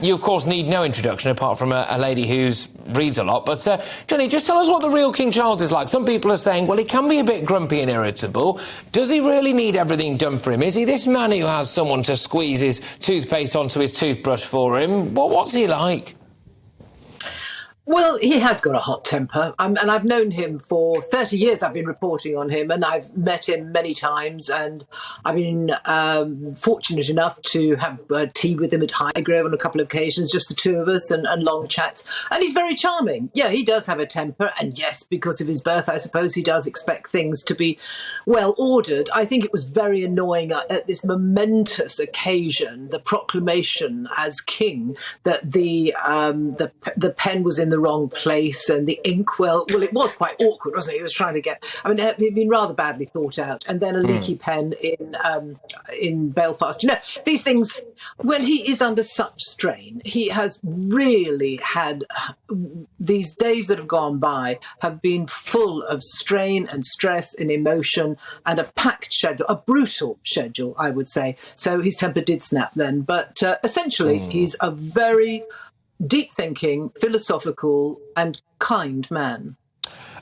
You, of course, need no introduction apart from a lady who reads a lot. But, Jennie, just tell us what the real King Charles is like. Some people are saying, well, he can be a bit grumpy and irritable. Does he really need everything done for him? Is he this man who has someone to squeeze his toothpaste onto his toothbrush for him? What's he like? Well, he has got a hot temper, and I've known him for 30 years. I've been reporting on him, and I've met him many times, and I've been fortunate enough to have tea with him at Highgrove on a couple of occasions, just the two of us, and long chats. And he's very charming. Yeah, he does have a temper, and yes, because of his birth, I suppose he does expect things to be well ordered. I think it was very annoying at this momentous occasion, the proclamation as king, that the pen was in the wrong place and the inkwell, well, it was quite awkward, wasn't it? He was trying to get, I mean, it had been rather badly thought out. And then a leaky pen in Belfast. You know, these things, when he is under such strain, he has really had, these days that have gone by have been full of strain and stress and emotion and a packed schedule, a brutal schedule, I would say. So his temper did snap then. But essentially, he's a very deep-thinking, philosophical and kind man.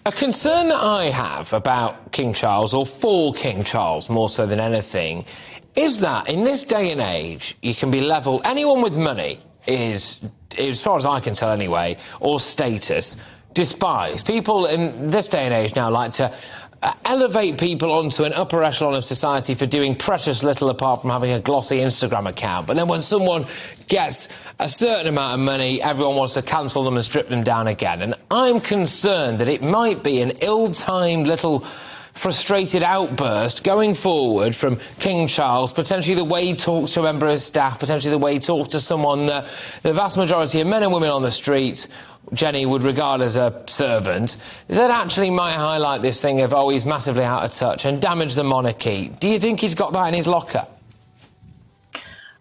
A concern that I have about King Charles, or for King Charles more so than anything, is that in this day and age, you can be levelled, anyone with money is, as far as I can tell anyway, or status, despised. People in this day and age now like to elevate people onto an upper echelon of society for doing precious little apart from having a glossy Instagram account. But then when someone gets a certain amount of money, everyone wants to cancel them and strip them down again. And I'm concerned that it might be an ill-timed little frustrated outburst going forward from King Charles, potentially the way he talks to a member of his staff, potentially the way he talks to someone that the vast majority of men and women on the street, Jennie, would regard as a servant, that actually might highlight this thing of, oh, he's massively out of touch and damage the monarchy. Do you think he's got that in his locker?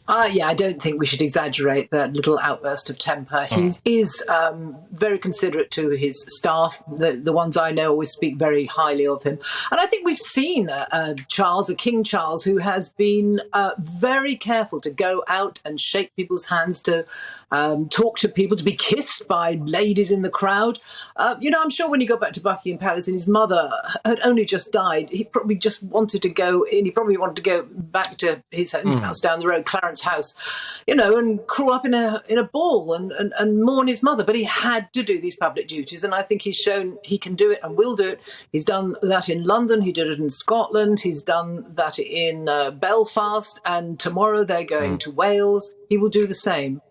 Yeah, I don't think we should exaggerate that little outburst of temper. He is very considerate to his staff. The ones I know always speak very highly of him. And I think we've seen Charles, a King Charles, who has been very careful to go out and shake people's hands, to talk to people, to be kissed by ladies in the crowd. You know, I'm sure when he got back to Buckingham Palace and his mother had only just died, he probably just wanted to go in. He probably wanted to go back to his house down the road, Clarence House, you know, and crawl up in a ball and mourn his mother. But he had to do these public duties, and I think he's shown he can do it and will do it. He's done that in London. He did it in Scotland. He's done that in Belfast. And tomorrow they're going to Wales. He will do the same.